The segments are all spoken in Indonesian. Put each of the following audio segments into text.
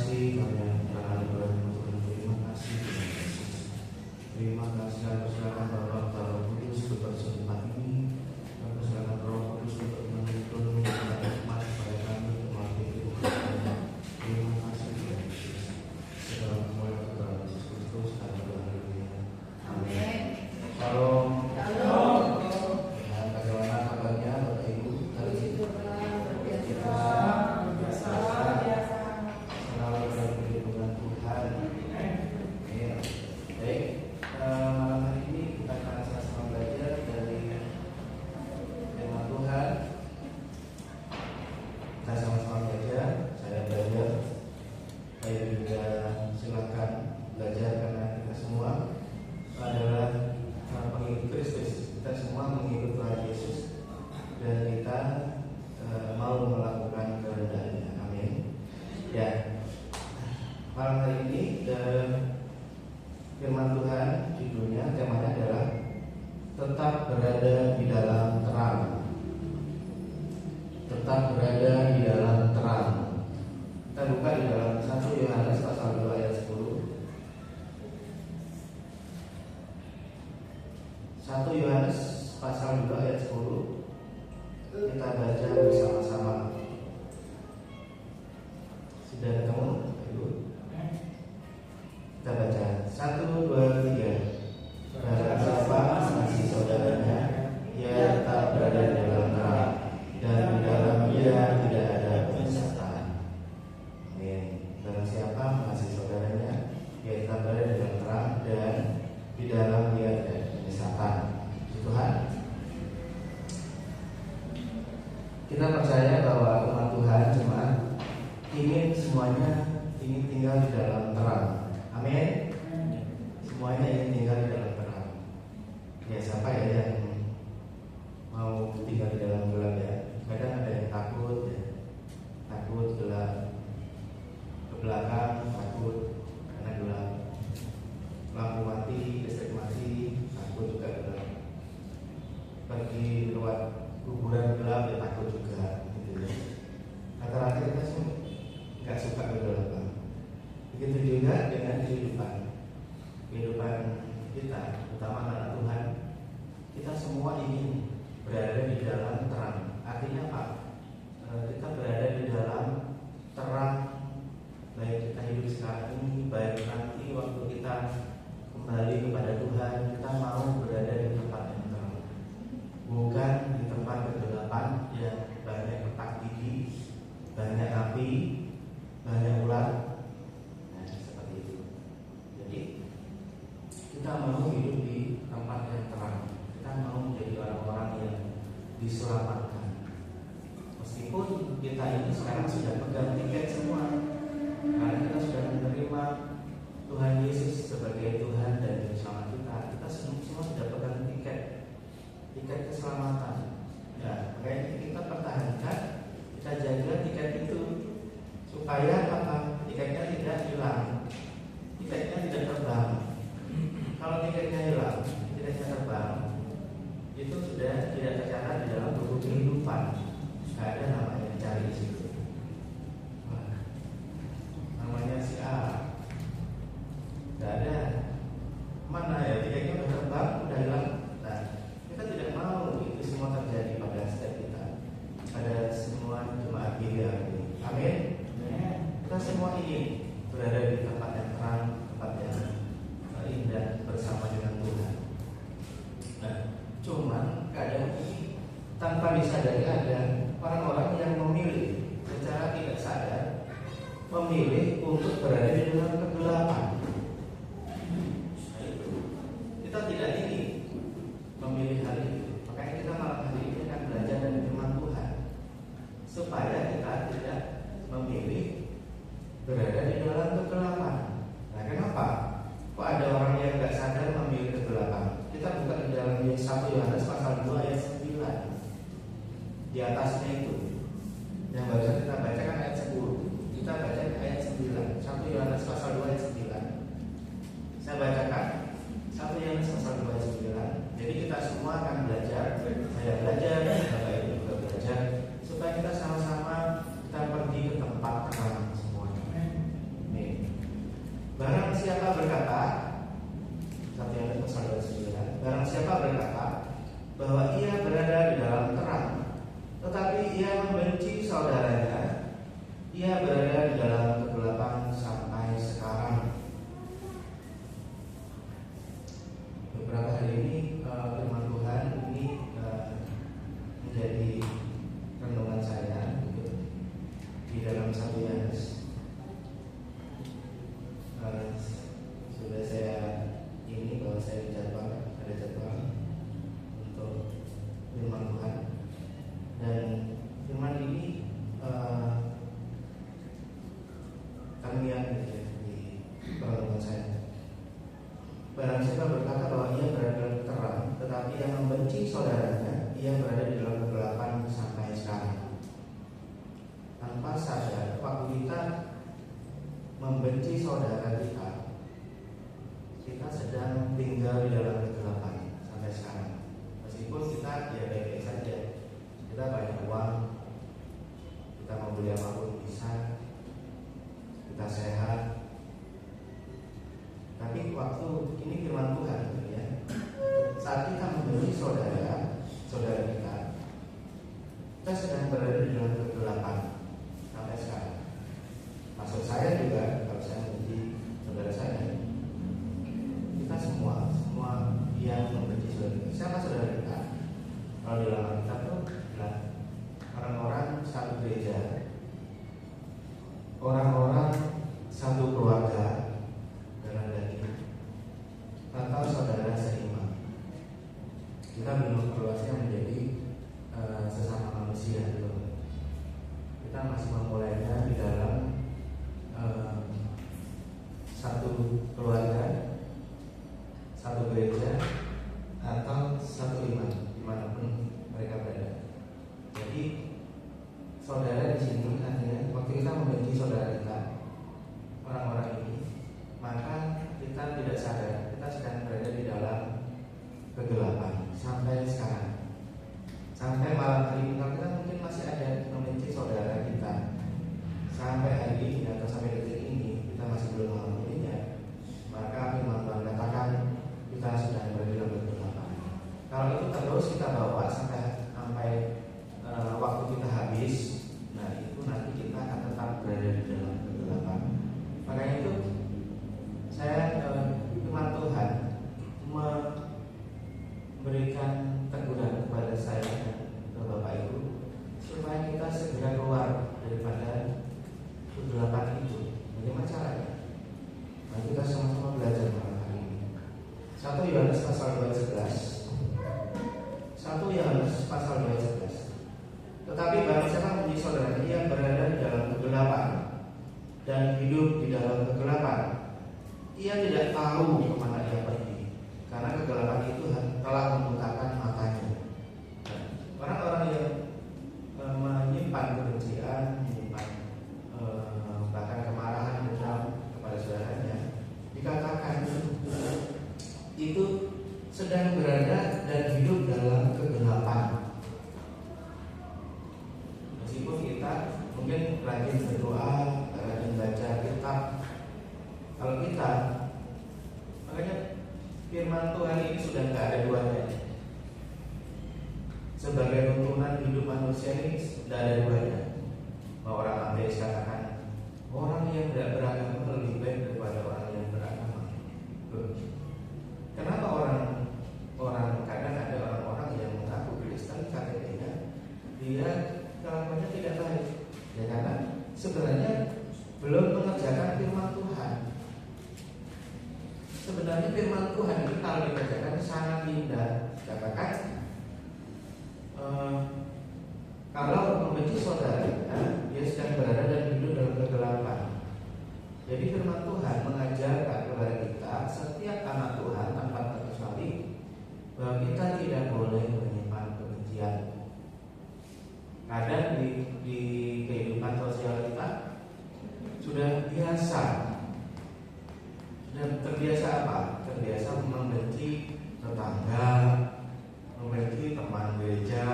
kasih kami yang telah berdoa. Terima kasih Tuhan Yesus. Terima kasih atas silakan Bapak Roh Kudus untuk bersempat ini. Kami silakan Roh Kudus untuk menuntun hikmat kepada kami untuk melakukan hidup kami. Terima kasih Tuhan Yesus. Segala mulai kepada Yesus Kristus. Haleluya. Amin. Shalom. Shalom. Bagaimana kabarnya Bapak Ibu? Firman Tuhan judulnya, temanya adalah tetap berada di dalam terang. Tetap berada di dalam terang. Kita buka di dalam 1 Yohanes pasal 2 ayat 10. 1 Yohanes pasal 2 ayat 10. Kita baca bersama-sama. Sudah ketemu? Kita baca 1, 2, 3. Barang siapa mengasihi saudaranya, ia tetap berada di dalam terang, dan di dalam dia tidak ada penyesatan. Amin. Barang siapa mengasihi saudaranya, ia tetap berada di dalam terang, dan di dalam dia tidak ada penyesatan. Tuhan, kita percaya bahwa umat Tuhan jemaat ingin semuanya ingin tinggal di dalam terang. Amin. Semuanya ingin tinggal di dalam terang. Ya, siapa ya yang mau tinggal di dalam gelap ya? Kadang ada yang takut ya. Takut gelap. Ke belakang takut karena gelap. Lampu mati, listrik mati, takut juga gelap. Pergi lewat kuburan gelap ya takut juga gitu ya. Rata-rata kita semua nggak suka kegelapan. Begitu juga dengan kehidupan kita, terutama anak Tuhan. Kita semua ingin berada di dalam terang. Artinya apa? Kita berada di dalam terang, baik kita hidup sekarang ini, baik nanti waktu kita kembali kepada Tuhan. Kita mau berada di tempat yang terang, bukan di tempat kegelapan yang banyak petak gigi, banyak api, banyak ular. Kita mau hidup di tempat yang terang. Kita mau menjadi orang-orang yang diselamatkan. Meskipun kita ini sekarang sudah pegang tiket semua, karena kita sudah menerima Tuhan Yesus sebagai Tuhan dan Juru Selamat kita. Kita semua sudah pegang tiket keselamatan. Ya, makanya kita pertahankan, kita jaga tiket itu supaya apa? Tiketnya tidak hilang, tiketnya tidak terbang. Kalau tiketnya hilang, tiketnya terbang, itu sudah tidak tercatat di dalam buku kehidupan. Tidak ada namanya dicari di situ. Namanya si A. Tidak ada. Mana ya tiketnya sudah terbang, sudah hilang. Nah, kita tidak mau itu semua terjadi pada setiap kita, pada semua jemaat gereja ini. Amin. Kita semua ingin berada di tempat yang terang, tempat yang indah bersama dengan Tuhan. Nah, cuman kadang tanpa disadari ada orang-orang yang memilih secara tidak sadar, memilih untuk berada di dalam kegelapan. Kita tidak ingin memilih hal itu. Makanya kita malam hari ini akan belajar dari firman Tuhan supaya kita tidak memilih berada di dalam kegelapan. Nah, kenapa? Kok ada orang yang nggak sadar memilih kegelapan? Kita buka di dalam 1 Yohanes pasal 2 ayat 9. Di atasnya itu yang barusan kita baca kan ayat 10. Kita baca ayat 9. 1 Yohanes pasal 2 ayat 9. Saya bacakan 1 Yohanes pasal 2 ayat 9. Jadi kita semua akan belajar. Saya belajar, Bapak Ibu juga belajar, supaya kita sama-sama kita pergi ke tempat terang semuanya. kita sedang berada di dalam kegelapan sampai sekarang. Maksud saya juga, kalau saya membenci saudara saya, kita semua yang membenci saudara kita. Siapa saudara kita? Kalau di dalam kita tuh adalah orang-orang satu gereja, orang-orang satu keluarga dalam daging, atau saudara seiman. Kita belum perluasnya menjadi sesama manusia gitu. Kita masih memulainya di dalam satu keluarga, satu gereja, atau satu iman dimanapun mereka berada. Jadi saudara di sini artinya waktu kita membenci saudara kita, orang-orang ini, maka kita tidak sadar kita sedang berada di dalam kegelapan sampai sekarang. Sampai malam hari ini, kalau kita mungkin masih ada membenci saudara kita, sampai hari ini atau sampai detik ini kita masih belum mengampuninya, maka firman Tuhan katakan kita sedang berada dalam kegelapan. Kalau itu terus kita bawa sampai waktu kita habis, nah itu nanti kita akan tetap berada di dalam kegelapan. Makanya itu saya firman Tuhan memberikan teguran kepada saya dan ke Bapak Ibu supaya kita segera keluar daripada kegelapan itu. Bagaimana caranya? Nah, kita sama-sama belajar malam hari ini. 1 Yohanes pasal 2:11. 1 Yohanes pasal 2:11. Tetapi barang siapa membenci saudara dia berada di dalam kegelapan dan hidup di dalam kegelapan, ia tidak tahu kemana ia pergi, karena kegelapan itu telah membutakan matanya. Orang-orang yang menyimpan kebencian, menyimpan bahkan kemarahan dendam kepada saudaranya, dikatakan itu sedang berada dan hidup dalam kegelapan. Meskipun kita mungkin rajin berdoa, rajin baca kitab, kalau kita, makanya firman Tuhan ini sudah tidak ada duanya. Sebagai tuntunan hidup manusia ini tidak ada duanya. Bahwa orang ateis katakan orang yang tidak beragama lebih baik daripada orang yang beragama. Kenapa orang kadang ada orang-orang yang mengaku Kristen KTP-nya dia kelakuannya tidak baik? Ya karena sebenarnya belum mengerjakan firman Tuhan. Sebenarnya firman Tuhan itu kalau dibacakan sangat indah. Katakan kalau membenci saudara, dia sedang berada dan hidup dalam kegelapan. Jadi firman Tuhan mengajarkan kepada kita, setiap anak Tuhan tanpa terkecuali, bahwa kita tidak boleh menyimpan kebencian. Kadang di kehidupan sosial kita sudah biasa. Dan terbiasa apa? Terbiasa membenci tetangga, membenci teman gereja,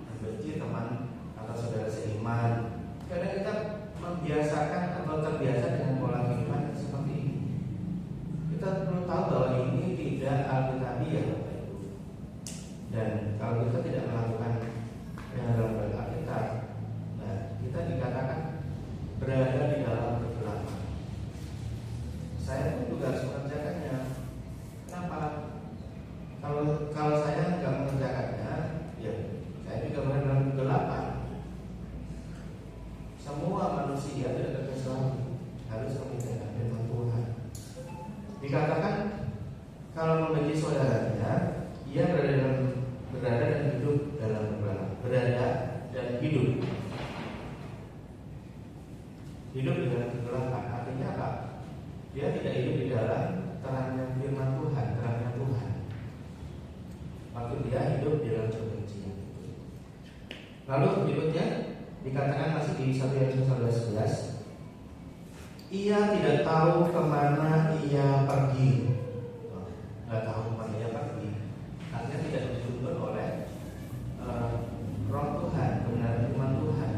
membenci teman atau saudara seiman. Karena kita membiasakan atau terbiasa dengan pola kehidupan seperti ini. Kita perlu tahu bahwa ini tidak alkitabiah, Bapak Ibu. Dan kalau kita tidak melakukan yang dalam Alkitab, nah kita dikatakan berada di dalam kegelapan. Saya pun juga harus mengerjakannya. Kenapa? Kalau saya nggak mengerjakannya, ya saya juga berada dalam kegelapan. Semua manusia tidak terkecuali harus mengerjakan firman Tuhan. Dikatakan kalau membenci saudaranya, ia berada dan hidup dalam kegelapan. Berada dan hidup di dalam kegelapan. Artinya apa? Dia tidak hidup di dalam terangnya firman Tuhan, terangnya Tuhan. Waktu dia hidup di dalam kebencian. Lalu berikutnya dikatakan masih di 1 Yohanes 11, ia tidak tahu kemana ia pergi. Tidak tahu kemana ia pergi. Artinya tidak dituntun oleh Roh Tuhan, kebenaran firman Tuhan.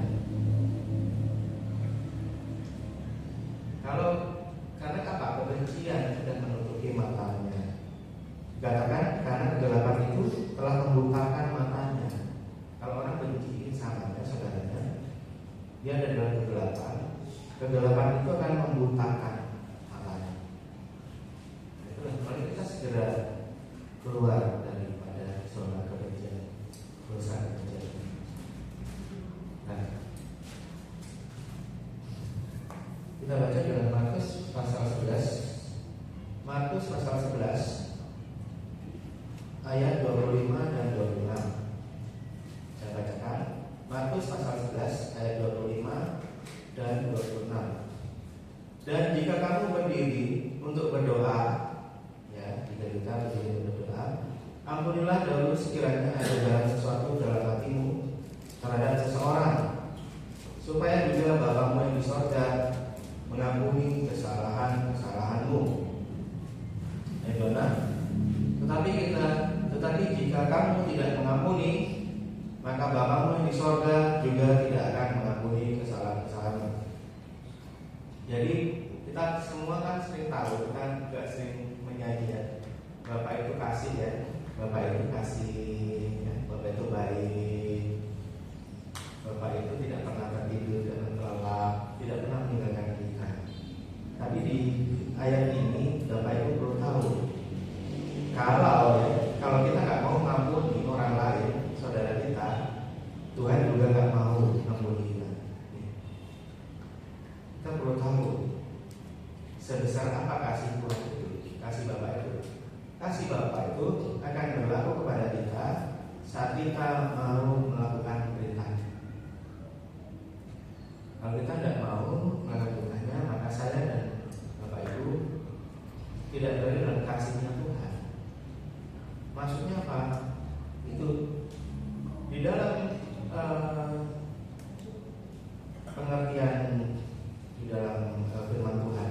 Karena apa? Kebencian sudah menutupi matanya. Dikatakan karena kegelapan itu telah membukakan matanya. Kalau orang benci ini sama. Kegelapan itu akan membutakan matanya. Itulah, mari kita segera keluar daripada zona kebencian, dosa kebencian. Nah, kita baca dalam Markus pasal 11. Markus pasal 11 ayat 25 dan 26. Saya bacakan. Markus pasal 11 ayat 25 dan 26. Dan jika kamu berdiri untuk berdoa, ya, jika kita berdiri untuk berdoa, ampunilah dahulu sekiranya ada dalam sesuatu dalam hatimu terhadap seseorang, supaya juga Bapamu yang di sorga mengampuni kesalahan-kesalahanmu. Ayat 26. Tetapi jika kamu tidak mengampuni, maka Bapamu yang di sorga juga tidak akan mengampuni kesalahan-kesalahanmu. Jadi kita semua kan sering tahu, kita juga sering menyanyi ya, Bapak itu kasih ya, Bapak itu kasih ya, Bapak itu baik, Bapak itu tidak pernah tertidur dan terlelap, tidak pernah meninggalkan kita. Tapi di ayat ini Bapak itu perlu tahu, kalau kita nggak mau mengampuni orang lain, saudara kita, Tuhan juga nggak mau mengampuni kita. Kita perlu tahu sebesar apa kasih Tuhan itu, kasih Bapak itu. Kasih Bapak itu akan berlaku kepada kita saat kita mau melakukan perintahnya. Kalau kita tidak mau melakukannya, maka saya dan Bapak Ibu tidak berada dalam kasihnya Tuhan. Maksudnya apa? Itu di dalam pengertian di dalam firman Tuhan,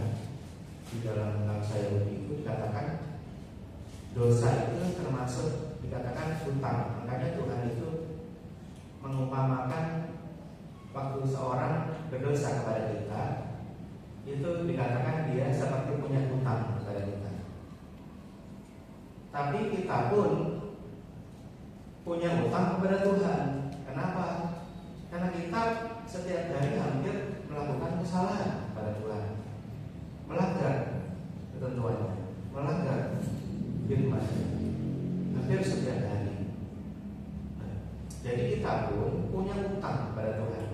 di dalam bangsa Yahudi itu dikatakan dosa itu termasuk dikatakan hutang. Makanya Tuhan itu mengumpamakan waktu seorang berdosa kepada kita, itu dikatakan dia seperti punya hutang kepada kita. Tapi kita pun punya hutang kepada Tuhan. Kenapa? Karena kita setiap hari hampir melakukan kesalahan pada Tuhan, melanggar ketentuannya, melanggar firman hampir setiap hari. Jadi kita pun punya hutang kepada Tuhan.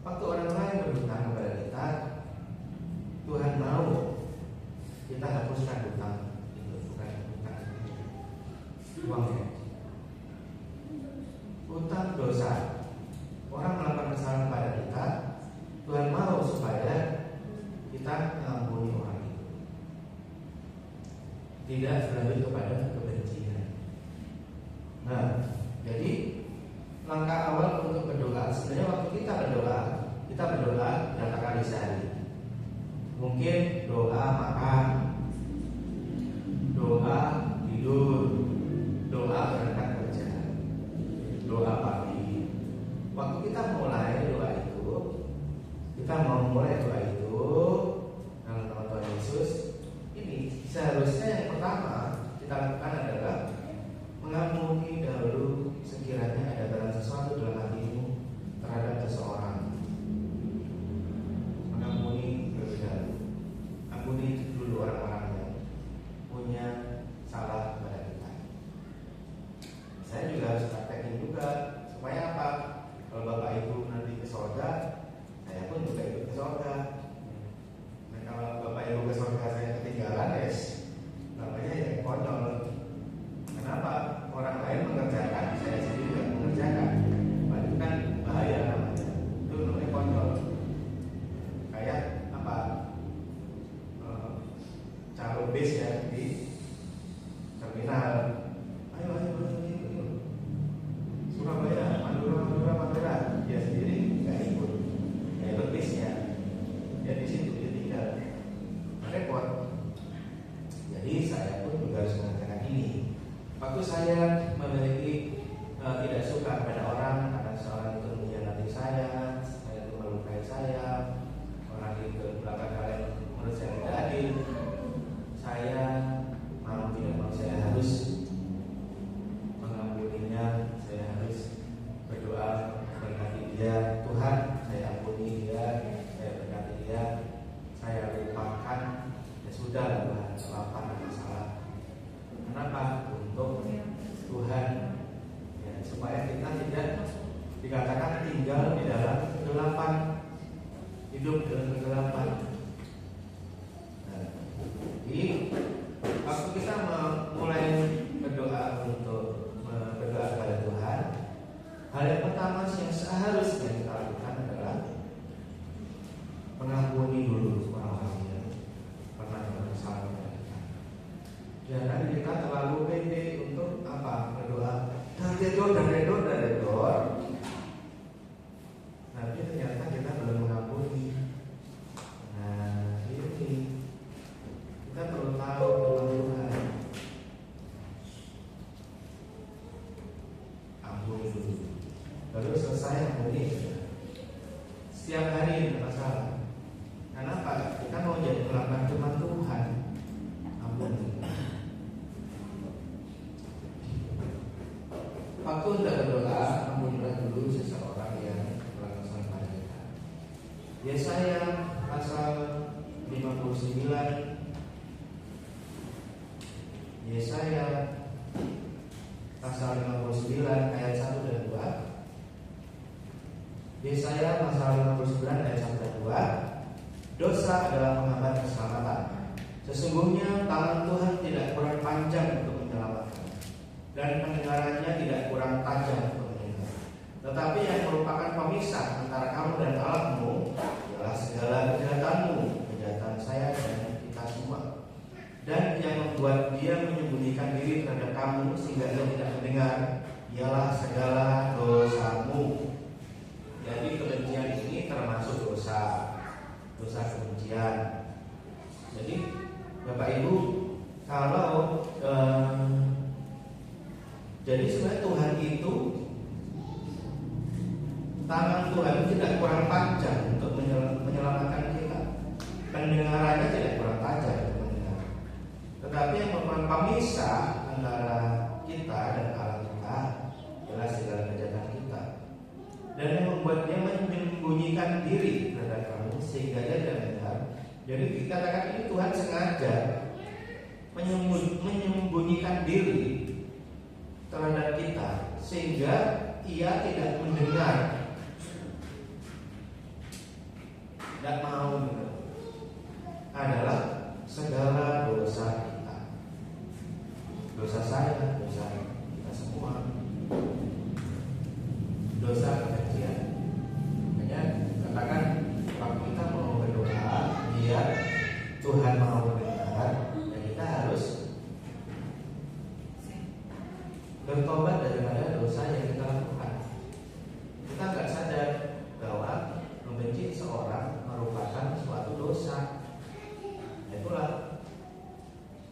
Waktu orang lain berhutang kepada kita, Tuhan mau kita hapuskan hutang itu, bukan hutang uangnya. Hutang dosa. Orang melakukan kesalahan pada kita, Tuhan mau supaya kita mengampuni orang itu, tidak berlanjut kepada kebencian. Nah, jadi langkah awal untuk berdoa, sebenarnya waktu kita berdoa berapa kali sehari. Mungkin doa makan, doa tidur, doa berangkat kerja, doa pagi. Waktu kita mulai doa itu, kita mau mulai doa itu dalam nama Tuhan Yesus. Ini seharusnya yang pertama kita lakukan adalah mengampuni dahulu sekiranya ada dalam sesuatu dalam hatimu terhadap seseorang. Mengampuni terlebih dahulu. Ampuni dulu orang-orang yang punya salah kepada kita. Saya juga harus praktekin juga supaya apa? Kalau Bapak Ibu nanti ke surga, saya pun juga ikut ke surga. Nah, kalau Bapak Ibu ke surga saya ketinggalan, namanya ya konyol. Kenapa? Orang lain mengerjakan, saya sendiri tidak mengerjakan. Itu kan bahaya namanya. Itu namanya konyol. Kayak apa? Calon bis ya di terminal. Ayo. Surabaya, Madura. Dia sendiri nggak ikut bisnya. Dia di situ dia tinggal. Repot. Jadi saya pun juga harus mengatakan ini. Waktu saya memiliki tidak suka kepada orang karena seorang itu mengkhianati saya itu melukai saya, orang itu belakang kalian menurut saya tidak adil, saya mau tidak mau saya harus mengampuninya, saya harus berdoa berkati dia, Tuhan saya ampuni dia, saya berkati dikatakan tinggal di dalam kegelapan, hidup dalam kegelapan. Nah, jadi waktu kita mulai berdoa untuk berdoa kepada Tuhan, hal yang pertama yang seharusnya kita lakukan adalah mengampuni dulu orang-orang yang pernah bersalah kepada kita. Jangan kita terlalu pede untuk apa? Berdoa dan redor. Tapi ternyata kita belum mengampuni. Nah, ini kita perlu tahu firman Tuhan. Ampuni dulu, lalu selesai ampuni. Setiap hari ada masalah. Kenapa? Kita mau jadi pelanggan firman Tuhan. Ampuni. Waktu untuk berdoa, ampunilah dulu seseorang yang telah kesalahan pada kita. Yesaya pasal 59. Yesaya pasal 59 ayat 1 dan 2. Yesaya pasal 59 ayat 1 dan 2. Dosa adalah penghambat keselamatan. Sesungguhnya tangan Tuhan tidak kurang panjang untuk menyelamatkan, dan pendengarannya tidak kurang tajam untuk mendengar. Tetapi yang merupakan pemisah antara kamu dan Allahmu ialah segala kejahatanmu, kejahatan saya dan kita semua. Dan yang membuat dia menyembunyikan diri terhadap kamu sehingga dia tidak mendengar ialah segala dosamu. Jadi kebencian ini termasuk dosa kebencian. Jadi Bapak Ibu, kalau jadi sebenarnya Tuhan itu, tangan Tuhan tidak kurang panjang untuk menyelamatkan kita, pendengarannya tidak kurang tajam untuk mendengar. Tetapi yang merupakan pemisah antara kita dan Allah kita adalah segala kejahatan kita, dan yang membuat dia menyembunyikan diri terhadap kamu sehingga dia tidak mendengar. Jadi dikatakan ini Tuhan sengaja menyembunyikan diri terhadap kita sehingga ia tidak mendengar, tidak mau mendengar. Adalah segala dosa kita, dosa saya, dosa kita semua, dosa kebencian. Makanya katakan waktu kita mau berdoa biar Tuhan mau mendengar, dan kita harus bertobat daripada dosa yang kita lakukan. Kita nggak sadar bahwa membenci seorang merupakan suatu dosa. Itulah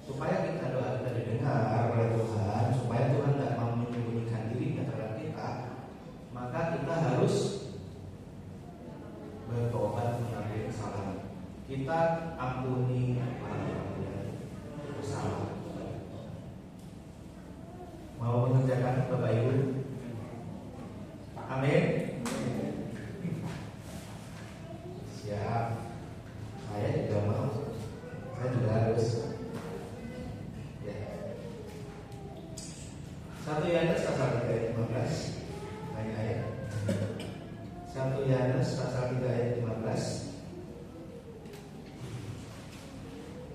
supaya kita doa kita didengar oleh Tuhan, supaya Tuhan tidak mau menyembunyikan dirinya terhadap kita, maka kita harus bertobat mengambil kesalahan. Kita ampuni orang-orang yang bersalah. Mau mengerjakan Bapak Ibu? Amin. Siap. Saya juga mau. Saya juga harus. Ya. 1 Yohanes pasal 3 ayat 15. Banyak ayat. 1 Yohanes pasal 3 ayat 15.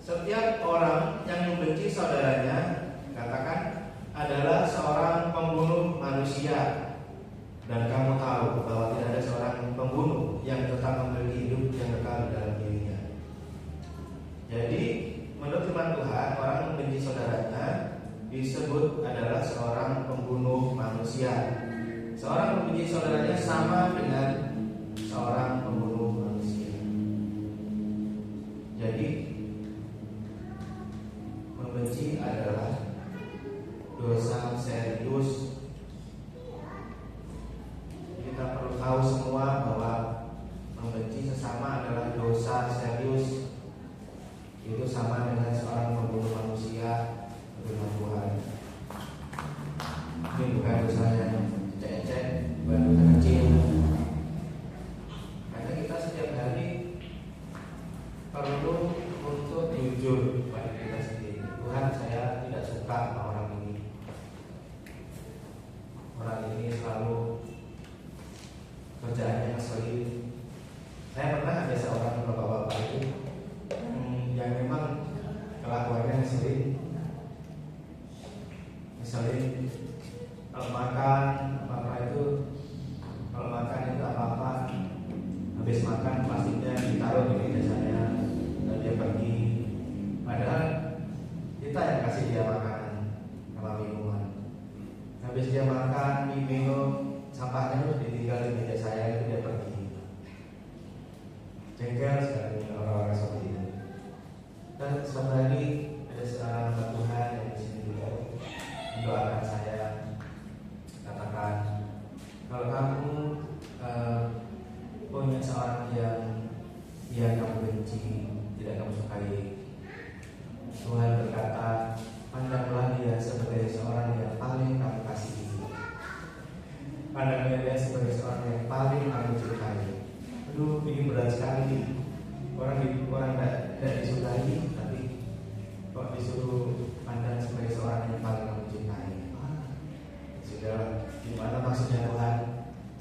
Setiap orang yang membenci saudaranya, katakan, adalah seorang pembunuh manusia. Dan kamu tahu bahwa tidak ada seorang pembunuh yang tetap memiliki hidup yang kekal dalam dirinya. Jadi menurut firman Tuhan, orang yang membenci saudaranya disebut adalah seorang pembunuh manusia. Seorang membenci saudaranya sama dengan seorang pembunuh manusia. Jadi membenci adalah dosa serius. Kita perlu tahu semua bahwa membenci sesama adalah dosa serius. Itu sama dengan seorang membunuh manusia. Firman Tuhan. Ini bukan dosa yang ecek-ecek, bukan dosa kecil. kerjaannya ngeselin. Saya pernah ada seorang bapak-bapak itu yang memang kelakuannya ngeselin. Kalau makan apa-apa, habis makan plastiknya ditaruh di meja saya dan dia pergi. Padahal kita yang kasih dia makanan sama minuman. Habis dia makan, minum, sampahnya itu ditinggal di meja saya, itu dia pergi. Jengkel sekali orang-orang seperti itu. Dan suatu hari ada seorang hamba Tuhan yang di sini juga mendoakan saya, katakan, kalau kamu punya seorang yang kamu benci, tidak kamu sukai, Tuhan berkata, pandanglah dia sebagai seorang yang paling kamu kasihi. Pandanglah dia sebagai seorang yang paling kamu cintai. Aduh, ini berat sekali. Orang tidak disukai, tapi kok disuruh pandang sebagai seorang yang paling kamu cintai. Sudah, gimana maksudnya Tuhan?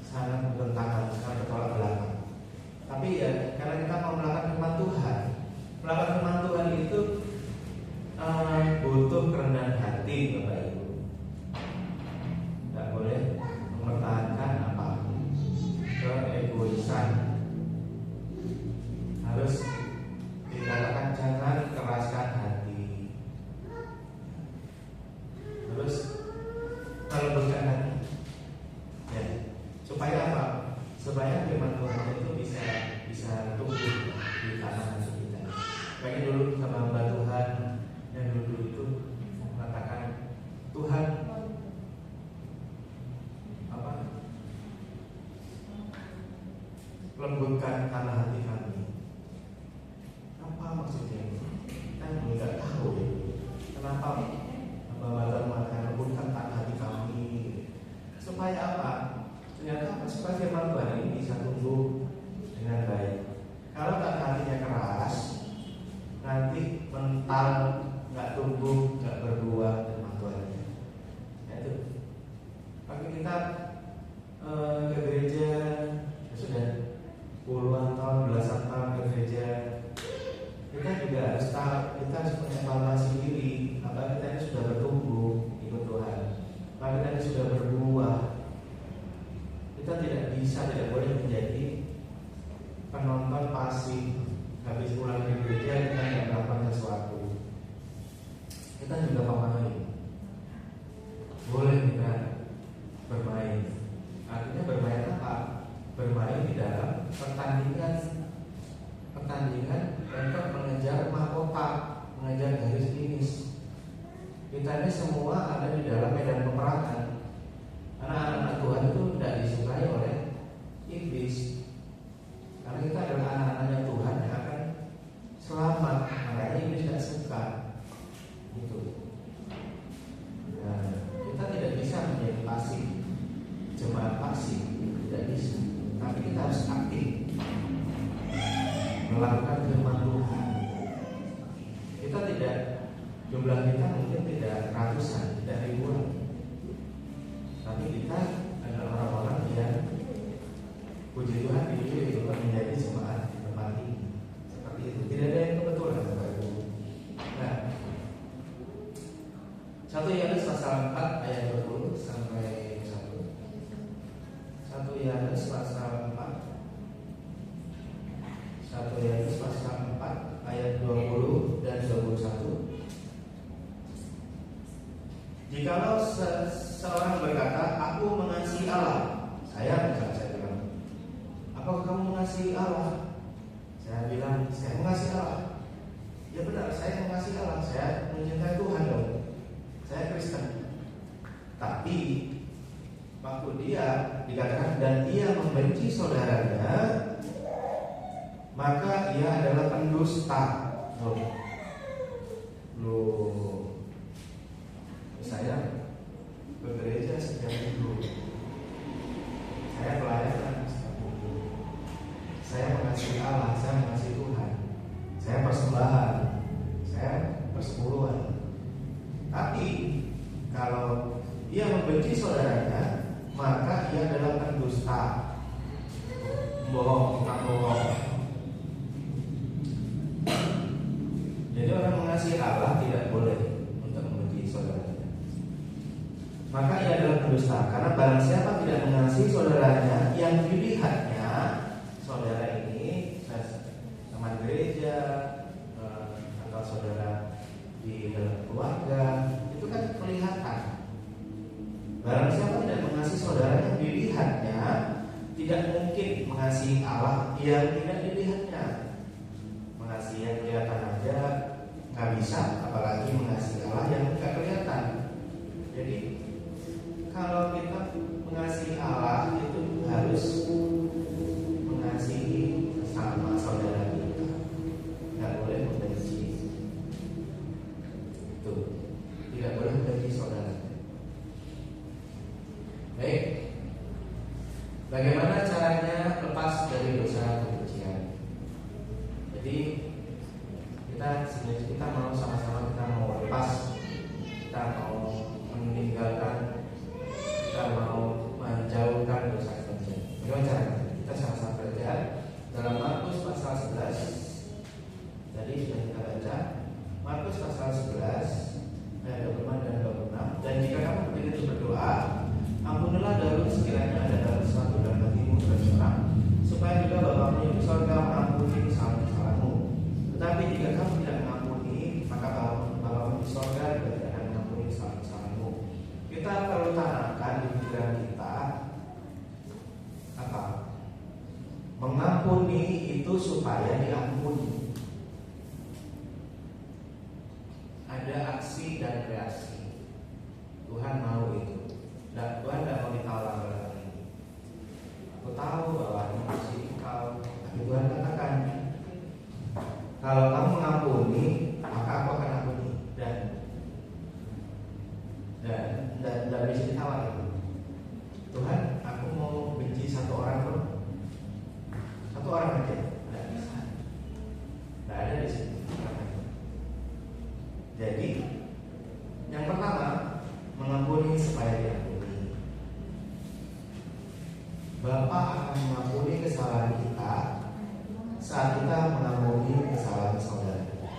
Sangat bertentangan, sangat bertolak belakang. Tapi ya, karena kita mau melakukan firman Tuhan, melakukan firman Tuhan itu butuh kerendahan hati, Bapak Ibu. Tidak boleh mempertahankan apapun, keegoisan. Harus dikatakan jangan keraskan hati. Terus kalau bukan hati, ya, supaya apa? Supaya firman Tuhan itu bisa tumbuh di tanah hati kita. Kayak dulu sama hamba Tuhan yang dulu itu mengatakan, Tuhan lembutkan tanah hati kami. Apa maksudnya? Kita nggak tahu ya. Kenapa hamba Tuhan mengatakan lembutkan tanah hati kami? Supaya apa? Ternyata supaya firman Tuhan ini bisa tumbuh dengan baik. Kalau tanah hatinya keras, nanti mental, nggak tumbuh, nggak berbuah firman Tuhan. Itu. Bagi kita ke gereja sudah puluhan tahun, belasan tahun ke gereja, kita juga harus tahu, kita harus mengevaluasi diri. Apakah kita ini sudah bertumbuh ikut Tuhan? Apakah kita ini sudah berbuah? Kita tidak boleh menjadi penonton pasif. Habis pulang dari gereja kita tidak melakukan sesuatu. Kita juga pemain. Boleh kita bermain. Artinya bermain apa? Bermain di dalam pertandingan untuk mengejar mahkota, mengejar garis finish. Kita ini semua ada di dalam medan peperangan. Karena anak-anak Tuhan itu tidak disukai oleh iblis. Karena kita adalah anak-anaknya Tuhan yang akan selamat. Makanya iblis tidak suka. Gitu. Nah, kita tidak bisa menjadi pasif, jemaat pasif, tidak bisa. Tapi kita harus aktif melakukan firman Tuhan. Kita tidak, jumlah kita mungkin tidak ratusan, tidak ribuan, tapi kita adalah orang-orang yang puji Tuhan dipilih untuk menjadi jemaat di tempat ini. Seperti itu. Tidak ada yang kebetulan, Bapak Ibu. Nah, 1 Yohanes pasal 4 ayat 20 sampai 1. 1 Yohanes pasal 4 ayat 20 dan 21. Jikalau seorang berkata, aku mengasihi Allah, saya bilang, apakah kamu mengasihi Allah? Saya bilang, saya mengasihi Allah. Ya benar, saya mengasihi Allah, saya mencintai Tuhan dong. Saya Kristen. Tapi waktu dia dikatakan dan dia membenci saudaranya, maka ia adalah pendusta. Loh, saya begereja setiap minggu, saya pelayanan setiap minggu, saya mengasihi Allah, saya mengasihi Tuhan, saya persembahan, saya persepuluhan. Tapi kalau ia membenci saudaranya, maka ia adalah pendusta. tukang bohong. Jadi orang mengasihi Allah tidak boleh untuk membenci saudaranya. Maka ia adalah pendusta, karena barang siapa tidak mengasihi saudaranya yang dilihatnya, saudara ini teman gereja atau saudara di dalam keluarga, itu kan kelihatan. Barang siapa tidak mengasihi saudara yang dilihatnya, tidak mungkin mengasihi Allah yang tidak dilihatnya. Mengasihi yang kelihatan aja nggak bisa, apalagi mengasihi Allah yang nggak kelihatan. Jadi kalau kita mengasihi Allah itu harus mengasihi sesama saudara kita, nggak boleh membenci. Itu tidak boleh membenci saudara. Baik, bagaimana caranya lepas dari dosa kebencian? Jadi kita mau sama-sama, kita mau lepas, kita mau meninggalkan, kita mau menjauhkan dosa kebencian. Bagaimana caranya? Kita sama-sama belajar dalam Markus pasal 11. Tadi sudah kita baca Markus pasal 11 ayat 25 dan 26. Dan jika kamu begitu berdoa, ampunilah Daud sekiranya ada dalam sesuatu dalam hatimu seorang, supaya juga Bapamu yang di surga mengampuni kesalahan-kesalahanmu. Tetapi jika kamu tidak mengampuni, maka Bapamu di surga juga tidak akan mengampuni kesalahan-kesalahanmu. Kita perlu tanamkan di pikiran kita apa? Mengampuni itu supaya diampuni. Ada aksi dan reaksi. Tuhan mau itu. Dan Tuhan tidak mau ditolak lagi. Aku tahu bahwa ini masih engkau, tapi Tuhan katakan, kalau kamu mengampuni, maka aku akan ampuni. Dan bisa ditawar itu. Tuhan, aku mau benci satu orang bro, satu orang aja, tidak bisa, tidak ada di sini. Jadi, yang pertama, mengampuni supaya diampuni. Bapa akan mengampuni kesalahan kita saat kita mengampuni kesalahan saudara kita.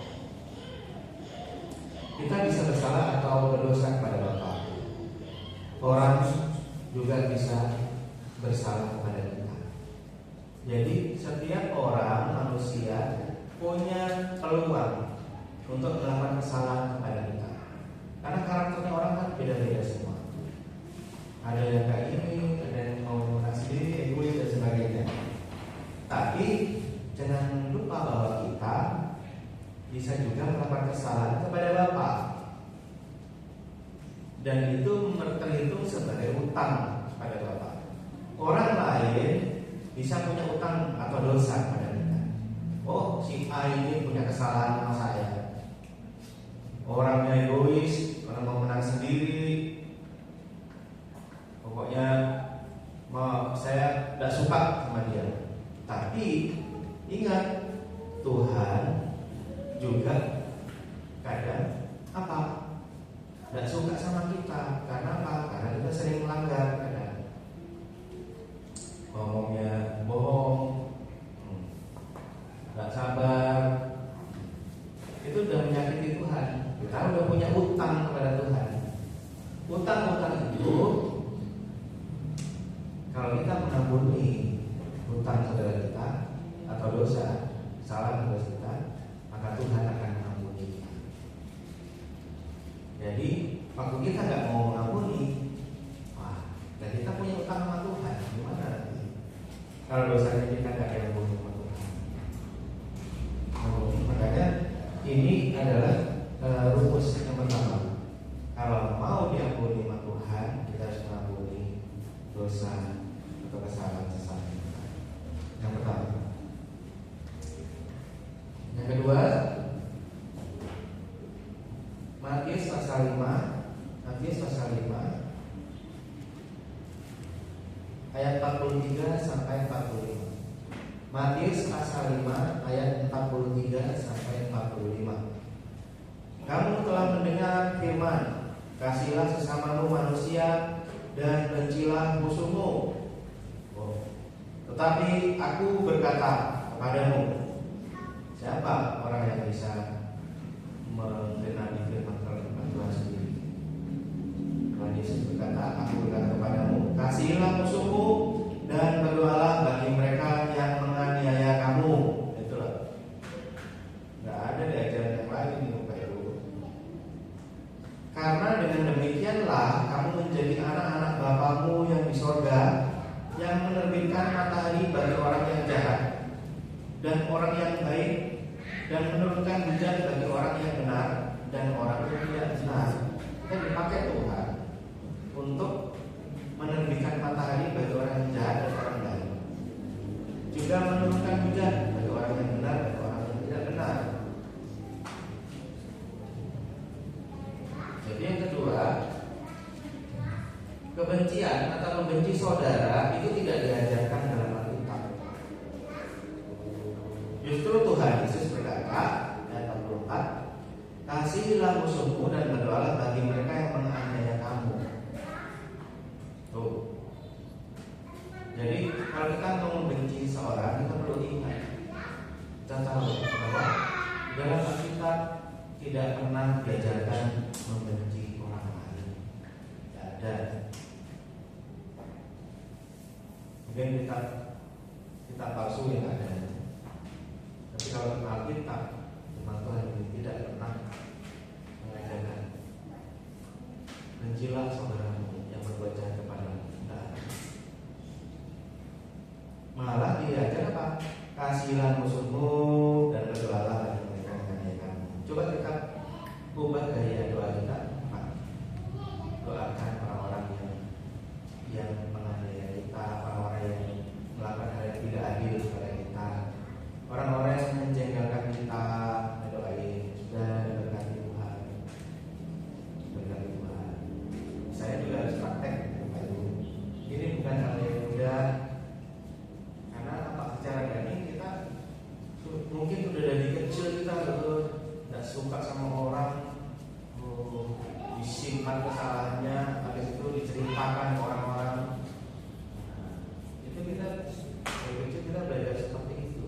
Kita bisa bersalah atau berdosa kepada Bapa. Orang juga bisa bersalah kepada kita. Jadi setiap orang manusia punya peluang untuk melakukan kesalahan kepada kita. Karena karakternya orang kan beda-beda semua. Ada yang kayak ini, ada yang mau menang sendiri, egois dan sebagainya. Tapi jangan lupa bahwa kita bisa juga melakukan kesalahan kepada Bapa. Dan itu terhitung sebagai utang kepada Bapa. Orang lain bisa punya utang atau dosa kepada kita. Oh, si A ini punya kesalahan sama saya. Orangnya egois, orang mau menang sendiri. Pokoknya saya tidak suka sama dia. Tapi ingat, Tuhan juga kadang apa? Tidak suka sama kita. Karena apa? Karena kita sering melanggar kadang. Ngomongnya bohong, tidak sabar. Itu sudah menyakiti Tuhan. Kita udah punya utang kepada Tuhan. Utang-utang itu, kalau kita mengampuni utang saudara kita atau dosa, salah dosa kita, maka Tuhan akan mengampuni kita. Jadi waktu kita nggak mau mengampuni, dan kita punya utang sama Tuhan, gimana nanti? Kalau dosanya kita nggak diampuni sama Tuhan. Makanya ini adalah rumus yang pertama. Kalau mau diampuni sama Tuhan, kita harus mengampuni dosa atau kesalahan sesama kita. Yang pertama. Yang kedua, Matius pasal 5 ayat 43 sampai 45. Matius pasal 5 ayat 43 sampai 45. Kamu telah mendengar firman, kasihilah sesamamu manusia dan bencilah musuhmu. Tetapi aku berkata kepadamu, siapa orang yang bisa menggenapi firman Tuhan sendiri? Tuhan Yesus berkata, aku berkata kepadamu, kasihilah musuhmu dan berdoalah bagi mereka yang menganiaya kamu. Itulah. Nggak ada diajaran yang lain nih Bapak Ibu. Karena dengan demikianlah kamu menjadi anak-anak Bapamu yang di sorga, yang menerbitkan matahari bagi orang yang jahat dan orang yang baik, dan menurunkan hujan bagi orang yang benar dan orang yang tidak benar. Kita dipakai Tuhan untuk menerbitkan matahari bagi orang yang jahat dan orang baik, juga menurunkan hujan bagi orang yang benar dan orang yang tidak benar. Jadi yang kedua, kebencian atau membenci saudara itu tidak diajarkan dalam Alkitab. Justru Tuhan Yesus berkata, ayat 44, kasihilah musuhmu dan berdoalah bagi mereka yang menganiaya kamu. Tuh. Jadi kalau kita mau membenci seorang, kita perlu ingat, kita tahu bahwa dalam Alkitab tidak pernah diajarkan membenci orang lain. Tidak ada. Mungkin kita palsu yang ada. Tapi kalau Alkitab, firman Tuhan ini tidak pernah mengajarkan bencilah saudaramu yang berbuat jahat kepadamu. Malah diajar apa? Kasihilah musuhmu dan berdoalah bagi mereka yang menganiaya kamu. Coba kita ubah gaya doa kita. Doakan orang-orang yang menganiaya kita, orang-orang yang melakukan hal yang tidak adil kepada kita, orang-orang yang menjengkelkan kita, doain sudah diberkati Tuhan, diberkati Tuhan. Saya juga harus praktek. Ini bukan hal yang mudah, karena apa? Secara daging kita mungkin sudah dari kecil kita tidak suka sama orang, disimpan kesalahannya, habis itu diceritakan ke orang-orang. Itu kita dari kecil kita belajar seperti itu.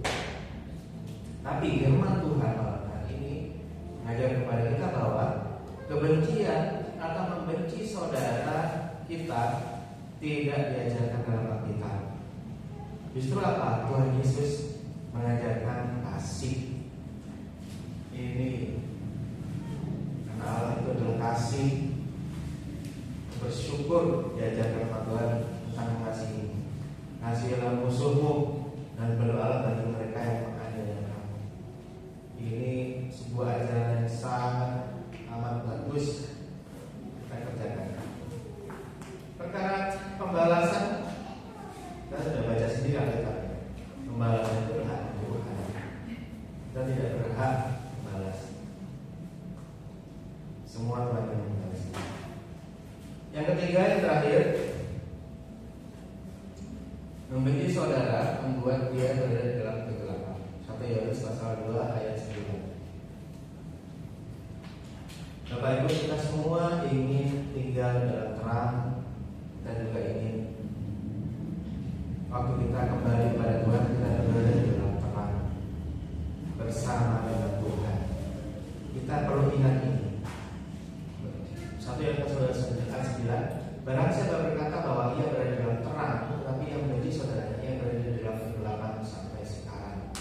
Tapi firman Tuhan malam hari ini mengajar kepada kita bahwa kebencian atau membenci saudara kita tidak diajarkan dalam Alkitab. Justru apa? Tuhan Yesus mengajarkan kasih. Ini karena Allah itu adalah kasih, bersyukur diajarkan sama Tuhan tentang mengasihi. Kasihilah musuhmu dan berdoalah bagi mereka yang menganiaya kamu. Ini sebuah ajaran yang sangat amat bagus kita kerjakan. Perkara pembalasan kita sudah baca sendiri Alkitabnya. Pembalasan itu hak Tuhan. Kita tidak berhak membalas. Semua Tuhan yang membalas. Yang ketiga, yang terakhir, membenci saudara membuat dia berada dalam kegelapan. 1 Yohanes pasal 2 ayat 9. Bapak Ibu, kita semua ingin tinggal dalam terang. Kita juga ingin waktu kita kembali kepada Tuhan, kita berada dalam terang bersama dengan Tuhan. Kita perlu ingat ini. 1 Yohanes 9, barang siapa berkata bahwa ia berada dalam terang, tetapi yang membenci saudaranya, ia berada dalam kegelapan sampai sekarang.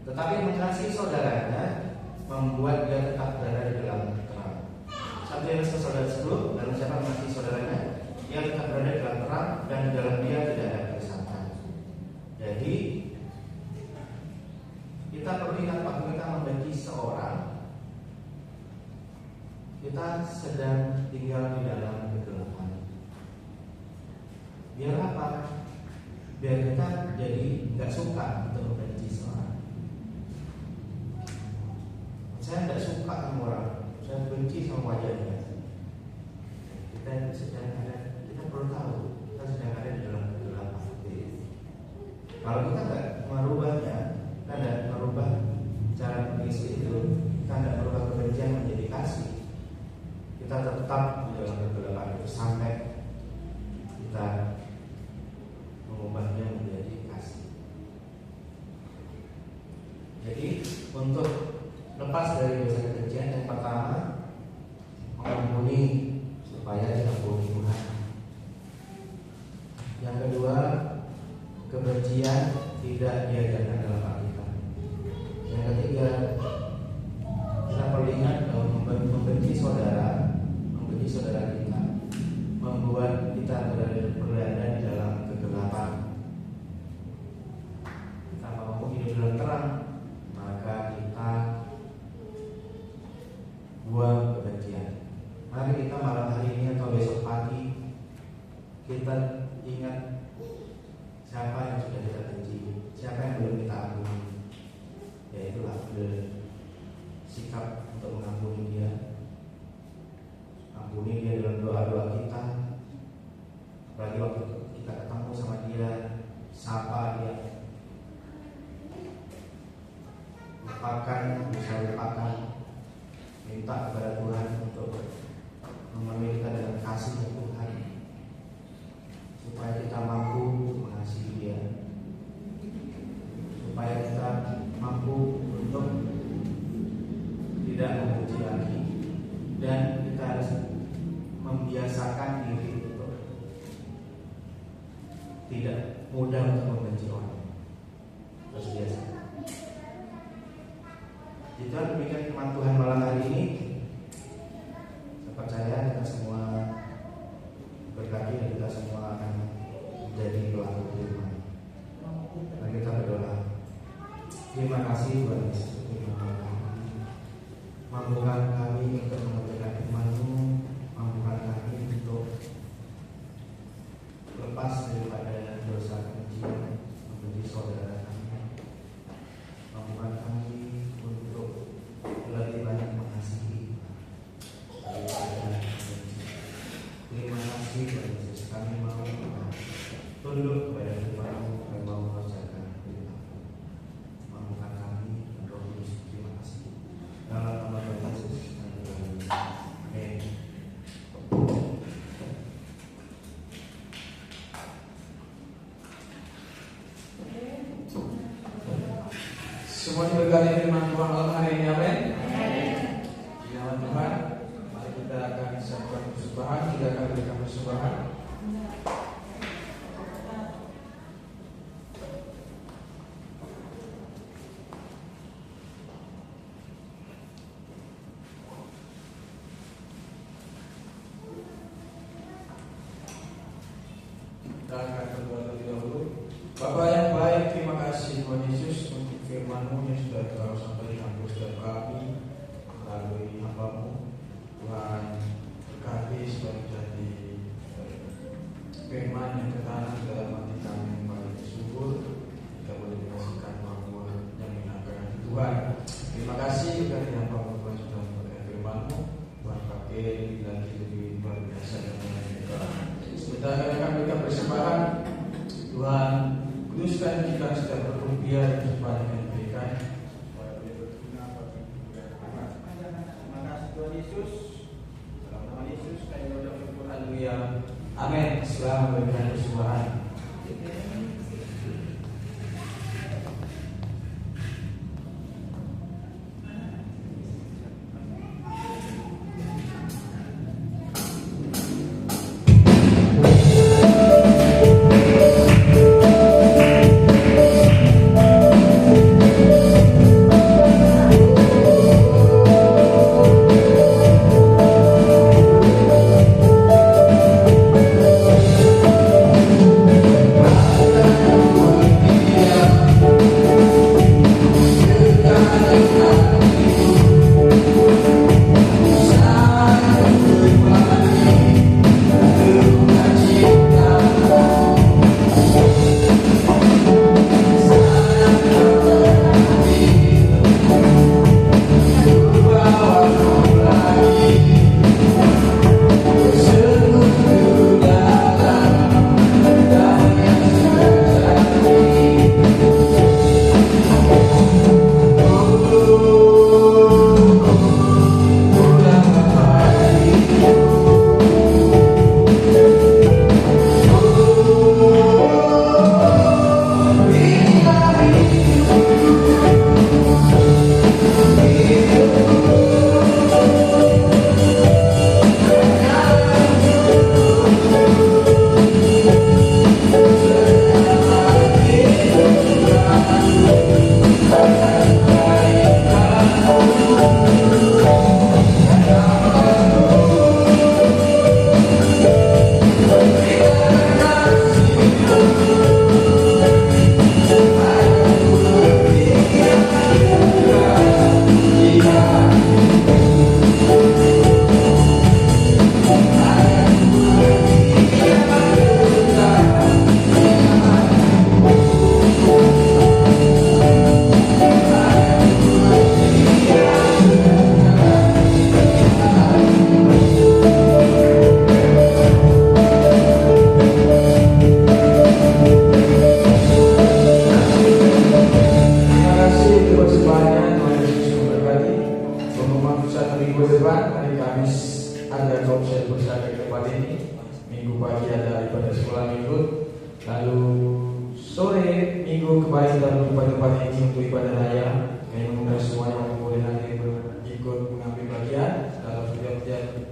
Tetapi mengasihi saudaranya membuat dia tetap berada di dalam terang. 1 Yohanes pasal 10, barang siapa mengasihi saudaranya, ia tetap berada di dalam terang, dan di dalam dia tidak ada kegelapan. Jadi kita perlu ingat waktu kita membenci seorang, kita sedang tinggal di dalam kegelapan. Biar apa? Biar kita jadi nggak suka untuk membenci seorang. Saya nggak suka sama orang, saya benci sama wajahnya. Kita sedang ada, kita perlu tahu kita sedang ada di dalam kegelapan. Kalau kita nggak merubahnya, kita nggak merubah cara mengisi itu, kita nggak merubah kebencian menjadi kasih, kita tetap di dalam kegelapan itu sampai kita untuk lepas dari dosa kebencian. Yang pertama, mengampuni supaya diampuni Tuhan. Yang kedua, kebencian tidak diajarkan dalam Alkitab. Yang ketiga, kita perlu ingat bahwa membenci saudara kita membuat kita berada di dalam kegelapan. Kita mau hidup dalam terang, maka kita buang kebencian. Mari kita malam hari ini atau besok pagi kita ingat siapa yang sudah kita benci, siapa yang belum kita ampuni. Yaitu sikap untuk mengampuni dia. Ampuni dia dalam doa-doa kita. Apalagi waktu kita ketemu sama dia, sapa dia. Lupakan, bisa lupakan. Minta kepada Tuhan untuk memenuhi kita dengan kasih Tuhan, supaya kita mampu mengasihi dia, supaya kita mampu untuk tidak membenci lagi, dan kita harus membiasakan diri untuk tidak mudah untuk membenci orang. Harus biasa. Kita demikian firman Tuhan malam hari ini. Saya percaya kita semua berkati dan kita semua akan menjadi pelaku firman. Mari kita berdoa. Terima kasih Tuhan Yesus. Mampukan kami untuk mengerjakan firman-Mu, mampukan kami untuk lepas daripada dosa kebencian, membenci saudara kami. Mampukan kami untuk lebih banyak mengasihi daripada membenci. Terima kasih Tuhan Yesus. Kami mau tunduk kepada firman-Mu dan mau mengerjakan firman-Mu. Mampukan kami untuk terus. Terima kasih. Dalam nama Tuhan Yesus. Amin. Semua diberkati firman Tuhan malam hari ini. Amin. Di nama Tuhan, mari kita akan siapkan persembahan. Kita akan berikan persembahan. Kita akan berdoa terlebih dahulu. Bapa yang baik, terima kasih Tuhan Yesus untuk firman-Mu yang sudah Kau sampaikan kepada setiap kami melalui hamba-Mu. Tuhan berkati supaya menjadi firman yang tertanam dalam hati kami yang paling subur. Kita boleh menyaksikan bahwa yang menyenangkan Tuhan. Terima kasih karena hamba-Mu Tuhan sudah memberikan firman-Mu. Tuhan pakai lagi lebih luar biasa dan menyenangkan. Kita akan berikan persembahan. Tuhan kuduskan kita setiap rupiah dan sepanjang yang diberikan. Terima kasih Tuhan Yesus. Dalam nama Yesus kami berdoa. Haleluya. Amin. Selamat memberikan persembahan. kembali dalam tempat ini untuk ibadah raya. Kami mengundang semuanya untuk boleh nanti ikut mengambil bagian dalam setiap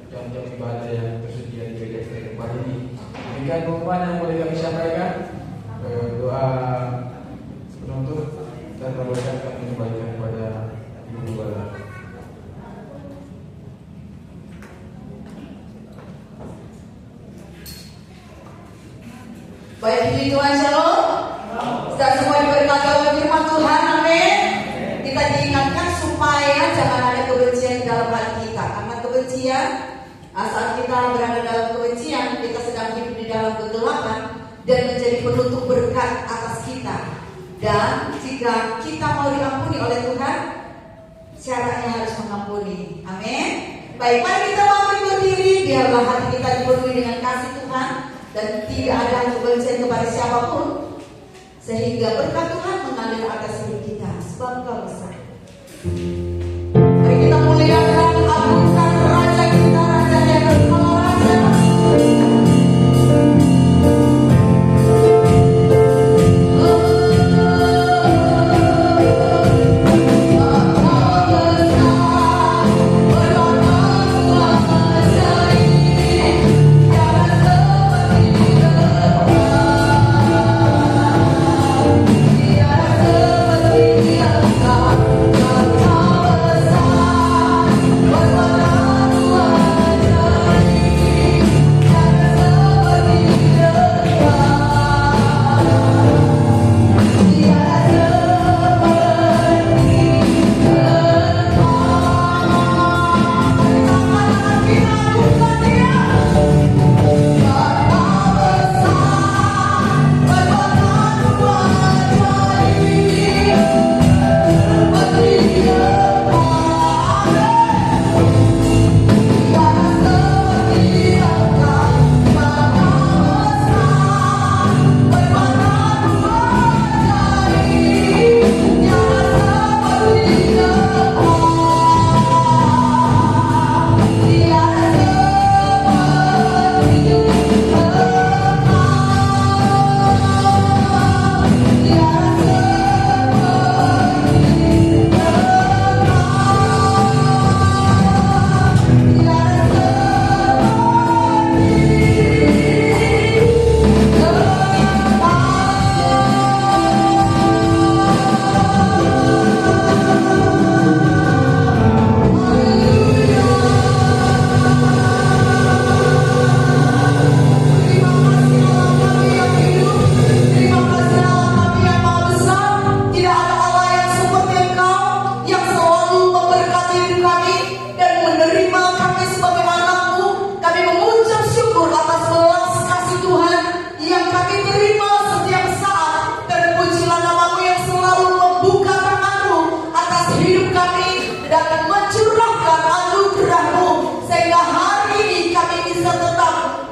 jam-jam ibadah yang tersedia di gereja kita tempat ini. Demikian pengumuman yang boleh kami sampaikan. Doa penutup dan perbolehkan kami kembalikan kepada Ibu Gembala. Baik, puji Tuhan, shalom. Sudah semua diberkati oleh firman Tuhan, amin. Kita diingatkan supaya jangan ada kebencian di dalam hati kita. Karena kebencian, saat kita berada dalam kebencian, kita sedang hidup di dalam kegelapan dan menjadi penutup berkat atas kita. Dan jika kita mau diampuni oleh Tuhan, syaratnya harus mengampuni, amin. Baik, mari kita bangkit berdiri. Biarlah hati kita dipenuhi dengan kasih Tuhan dan tidak ada kebencian kepada siapapun, sehingga berkat Tuhan mengalir atas hidup kita. Sebab Engkau besar. Mari kita muliakan, agungkan Raja kita, Raja yang berkala raja.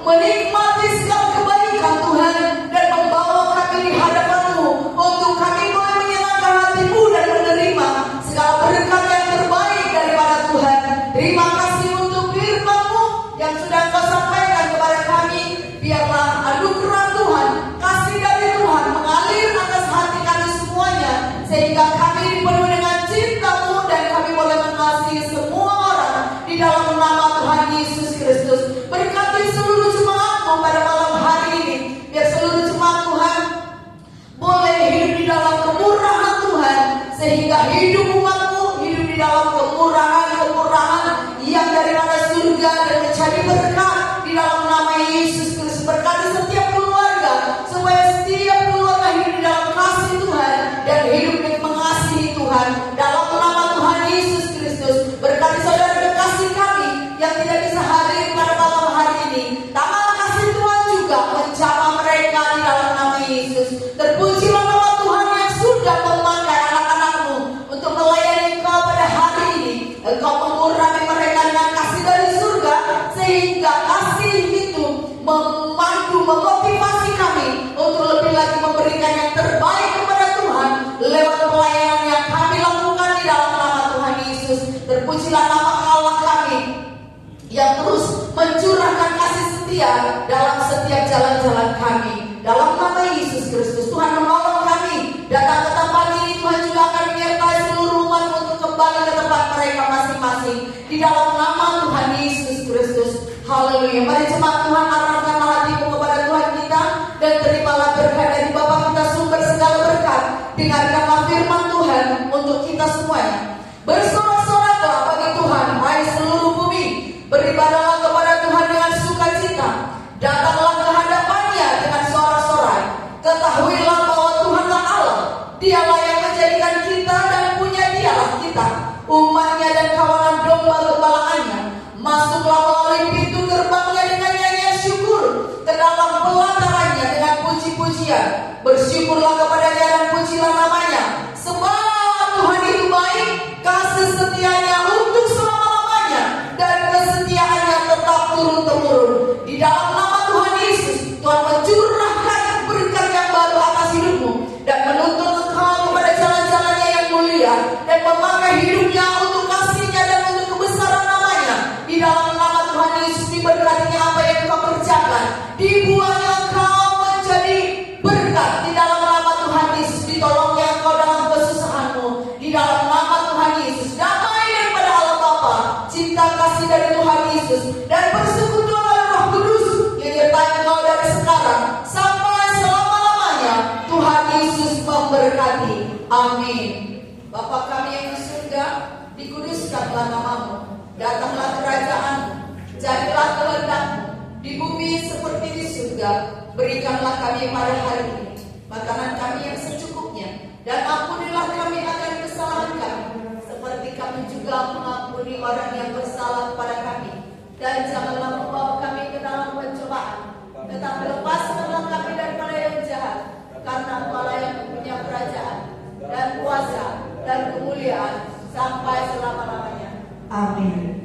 Menikmati segala kebaikan Tuhan dan membawa kami di hadapan-Mu untuk kami boleh menyenangkan hati-Mu dan menerima segala berkat yang terbaik daripada Tuhan. Terima kasih untuk firman-Mu yang sudah Engkau sampaikan kepada kami. Biarlah anugerah Tuhan, kasih dari Tuhan mengalir atas hati kami semuanya, sehingga kami dipenuhi dengan cinta-Mu dan kami boleh mengasihi semua orang di dalam nama Tuhan Yesus Kristus. Berkati seluruh jemaat-Mu pada malam hari ini, biar seluruh jemaat Tuhan boleh hidup di dalam kemurahan Tuhan, sehingga hidup umat-Mu hidup di dalam kemurahan yang daripada surga dan menjadi berkat di dalam nama Yesus Kristus. Berkati setiap keluarga, supaya setiap keluarga hidup di dalam kasih Tuhan dan hidup mengasihi Tuhan dalam nama Tuhan Yesus Kristus. Berkati saudara kekasih kami yang tidak bisa hadir pada malam hari ini. Tangan kasih Tuhan juga menjamah mereka di dalam nama Yesus. Terpujilah nama Tuhan yang sudah memakai anak-anak-Mu untuk melayani Engkau pada hari ini. Engkau mengurangi mereka dengan kasih dari surga, sehingga kasih itu memandu, memotivasi kami untuk lebih lagi memberikan yang terbaik kepada Tuhan lewat pelayanan yang kami lakukan di dalam nama Tuhan Yesus. Terpujilah nama Allah kami yang terus mencurahkan kasih setia dalam setiap jalan-jalan kami. Dalam nama Yesus Kristus, Tuhan menolong kami datang Tuhan untuk kita semuanya. Bersorak-soraklah bagi Tuhan, hai seluruh bumi. Beribadahlah kepada Tuhan dengan sukacita. Datanglah ke hadapannya dengan sorak-sorai. Ketahuilah bahwa Tuhanlah Allah. Dialah yang menjadikan kita dan punya dialah kita, umatnya dan kawanan domba gembalaannya. Masuklah melalui pintu gerbangnya dengan nyanyian syukur, ke dalam pelatarannya dengan puji-pujian. Bersyukurlah kepadanya dan pujilah namanya. Sebab Tuhan itu baik, kasih setianya untuk selama-lamanya, dan kesetiaannya tetap turun-temurun. Di dalam nama Tuhan Yesus, Tuhan mencurahkan berkat yang baru atas hidupmu dan menuntun engkau kepada jalan-jalannya yang mulia, dan memakai hidupnya untuk kasihnya dan untuk kebesaran namanya. Di dalam nama Tuhan Yesus diberkatinya apa yang engkau kerjakan, dibuatnya engkau menjadi berkat. Di dalam nama Tuhan Yesus ditolongnya engkau dalam kesusahanmu. Di dalam nama Tuhan Yesus damai daripada Allah Bapa, cinta kasih dari Tuhan Yesus, dan persekutuan oleh Roh Kudus yang menyertai engkau dari sekarang sampai selama-lamanya. Tuhan Yesus memberkati. Amin. Bapa kami yang di surga, dikuduskanlah namamu. Datanglah kerajaan-Mu, jadilah kehendak-Mu di bumi seperti di surga. Berikanlah kami pada hari ini makanan kami yang secukupnya, dan ampunilah kami akan kesalahan kami, seperti kami juga mengampuni orang yang bersalah kepada kami. Dan janganlah membawa kami ke dalam pencobaan, tetapi lepaskanlah kami daripada yang jahat, karena Engkaulah yang mempunyai kerajaan dan kuasa dan kemuliaan sampai selama-lamanya. Amin.